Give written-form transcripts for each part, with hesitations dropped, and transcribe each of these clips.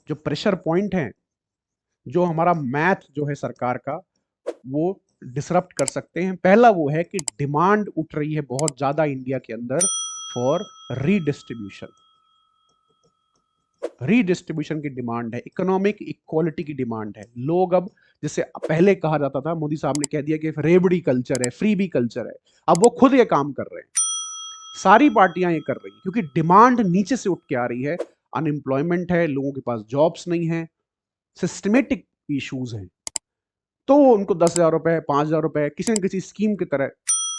जो pressure point है, जो हमारा मैथ जो है सरकार का, वो डिसरप्ट कर सकते हैं। पहला वो है कि डिमांड उठ रही है बहुत ज्यादा इंडिया के अंदर फॉर रीडिस्ट्रीब्यूशन। रीडिस्ट्रीब्यूशन की डिमांड है, इकोनॉमिक इक्वालिटी की डिमांड है। लोग अब, जैसे पहले कहा जाता था, मोदी साहब ने कह दिया कि रेबड़ी कल्चर है, फ्रीबी कल्चर है, अब वो खुद ये काम कर रहे हैं। सारी पार्टियां ये कर रही हैं क्योंकि डिमांड नीचे से उठ के आ रही है। अनएम्प्लॉयमेंट है, लोगों के पास जॉब्स नहीं है, सिस्टमेटिक इश्यूज हैं। तो उनको 10,000 रुपए, 5,000 रुपए किसी न किसी स्कीम की तरह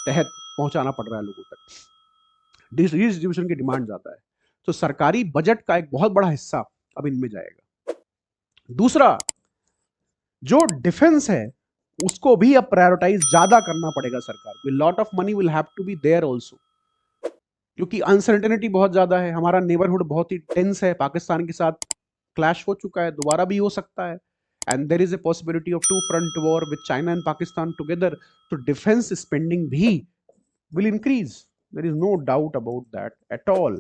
तहत पहुंचाना पड़ रहा है लोगों तक। डिस्ट्रीब्यूशन की डिमांड ज्यादा है, तो सरकारी बजट का एक बहुत बड़ा हिस्सा अब इनमें जाएगा। दूसरा, जो डिफेंस है उसको भी अब प्रायोरिटाइज ज्यादा करना पड़ेगा सरकार को। Lot of money will have to be there also, क्योंकि अनसर्टेनिटी बहुत ज्यादा है। हमारा नेबरहुड बहुत ही टेंस है, पाकिस्तान के साथ क्लैश हो चुका है, दोबारा भी हो सकता है। And there is a possibility of two front war with China and Pakistan together. तो डिफेंस स्पेंडिंग भी will increase. There is no doubt about that at all.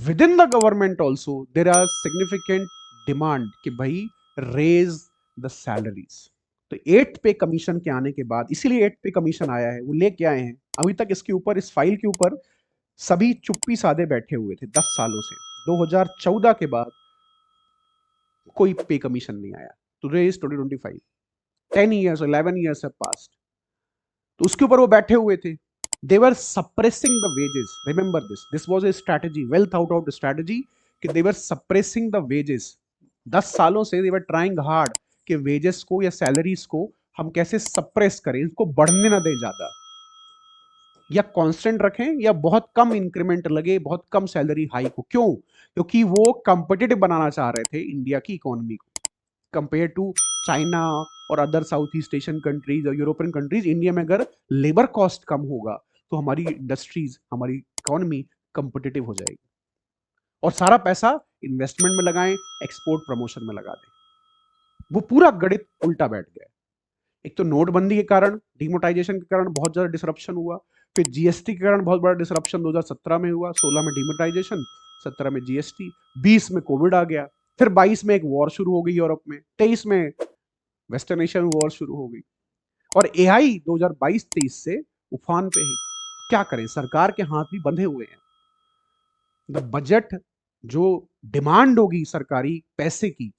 Within the government also, there are significant demand कि भाई raise the salaries. तो 8 पे commission के आने के बाद, इसीलिए 8 पे कमीशन आया है, वो लेके आए हैं। अभी तक इसके ऊपर, इस फाइल के ऊपर सभी चुप्पी साधे बैठे हुए थे 10 सालों से। 2014 के बाद कोई पे कमीशन नहीं आया। Today is 2025, 10 years, 11 years have passed. तो उसके ऊपर वो बैठे हुए थे। They were suppressing the wages. Remember this. This was a strategy, well thought out strategy, कि they were suppressing the wages. 10 सालों से they were trying hard कि wages को या salaries को हम कैसे suppress करें, इसको बढ़ने ना दें ज्यादा, या कांस्टेंट रखें, या बहुत कम इंक्रीमेंट लगे, बहुत कम सैलरी हाइक हो। क्यों? क्योंकि वो कंपिटिटिव बनाना चाह रहे थे इंडिया की इकोनॉमी को कंपेयर टू चाइना और other south east Asian countries और यूरोपियन कंट्रीज। इंडिया में अगर लेबर कॉस्ट कम होगा तो हमारी इंडस्ट्रीज, हमारी इकोनॉमी कंपिटिटिव हो जाएगी, और सारा पैसा इन्वेस्टमेंट में लगाएं, एक्सपोर्ट प्रमोशन में लगा दें। वो पूरा गणित उल्टा बैठ गया। एक तो नोटबंदी के कारण, डिमोटाइजेशन के कारण बहुत ज्यादा डिसरप्शन हुआ, फिर जीएसटी के कारण बहुत बड़ा डिसरप्शन 2017 में हुआ, 16 में डिमोटाइजेशन, 17 में जीएसटी, 20 में कोविड आ गया, फिर 22 में एक वॉर शुरू हो गई यूरोप में, 23 में वेस्टर्न एशिया में वॉर शुरू हो गई, और एआई 2022-23 से उफान पे है। क्या करें, सरकार के हाथ भी बंधे हुए हैं। द बजट, जो डिमांड होगी सरकारी पैसे की,